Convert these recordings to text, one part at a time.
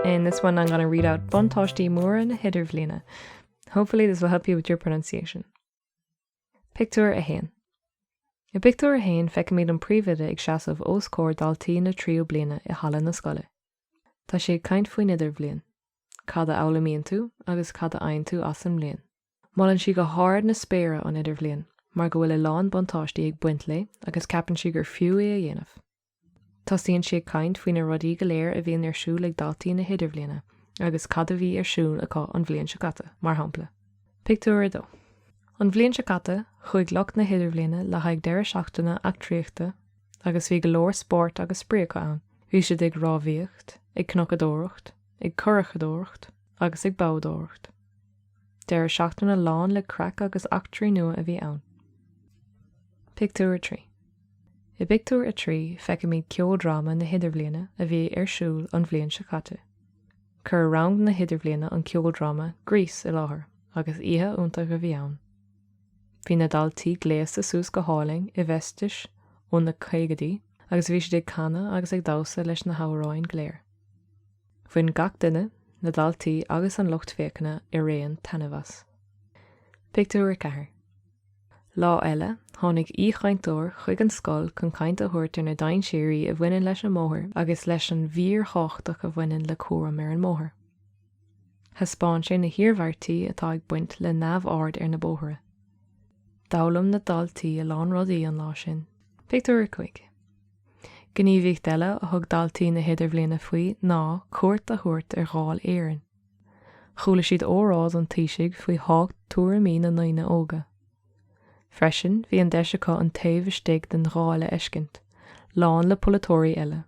In this one, I'm going to read out Buntáistí móra na hidirbhliana. Hopefully this will help you with your pronunciation. Pictiúr a hain. I pictiúr a hain feic míad an príomhide ag seasamh os cóir daltaí na tríú bliana I hallan na scoile. Tá sé ag caint faoin hidirbhlian. Cad a amhlaíonn tú agus cad a aon tú as an mblian. Mollann si go háird na spéire an hidirbhlian, mar go bhfuil I lán buntáistí ag buint le agus ceapann si gur fiú é a dhéanamh. Tosíonn si ag caint faoin na rudaí go léir a bhíonn ar siúl ag daltaí na hidirbhliana agus cad a bhí ar siúl acu an bhliain se cata, mar hampla. Pictiúr a dó. An bhliain se cata chuig locht na hidirbhliana le haig deire seachtainna ach tríochta agus bhí go leor sport agus spríocha ann. Bhí siad ag rábhíocht, ag cnocadóireacht, ag curachadóireacht agus ag bawdóireacht. Deire seachtainna lán le crack agus achtraí nua a bhí ann. Pictiúr a trí. I pictiúr a trí feiceadh míad ceoldrama na hidirbhliana a bhí ar siúl an bhliain se cata. Cur round na hidirbhliana an ceoldrama grís I láthair agus ihe únta go bhí ann. Bhí na daltaí gléasa sús go háling I bheistis ón na caigidí agus bhí siad ag canna agus ag dása leis na hamhráin gléir. Bhain gach duine na daltaí agus an lucht féachana I réon tanamhas. Pictiúr a ceathair. Lá eile, tháinig íchainteoir chuig an scoil chun caint a thuirt ar na dain séirí a bhaineann leis an mhóthir agus leis an bhíor cháchtach a bhaineann le cuaram ar an mhóthir. Thespáin sé na hiormhairtaí atá ag buint le neamh-ard ar na bóithre. D'fhoghlaim na daltaí a lán rudaí an lá sin. Pictiúr a chuig. Gníomhaíocht eile a thug daltaí na hidirbhliana faoi ná cuairt a thuirt ar gháil éireann. Chúla siad óráid an taoisigh faoi hácht tuairimí na naoine óga. Freisin bhí an deise acu an taobh istigh den gháile eiscint, lán le polatóirí eile.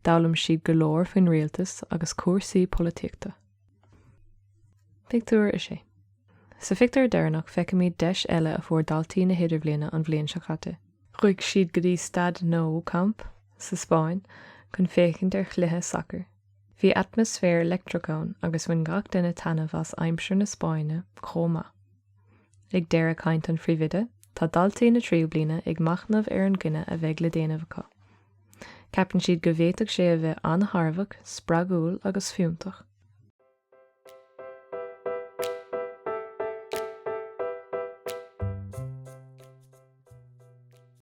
D'fhoghlaim siad go leor faoin rialtas agus cuasaí polaitíochta. Pictiúr a sé. Sa fictiúr deireanach feiceadh míad deis eile a fuair daltaí na hidirbhliana an bhliain se cata. Chuig siad go dtí Stad nó camp sa Spáin chun fécinnt ar chluithe soccer. Bhí atmosfér electrocán agus bhain gach duine tanamh as aimsir na Spáine chomá. Ag deire caint an phríomhide, tá daltaí na tríú bliana ag machnamh ar an gcuine a bheith le déanamh acu. Ceapann siad go bhféadfadh sé a bheith antharbhach, spragúil agus fiúntach.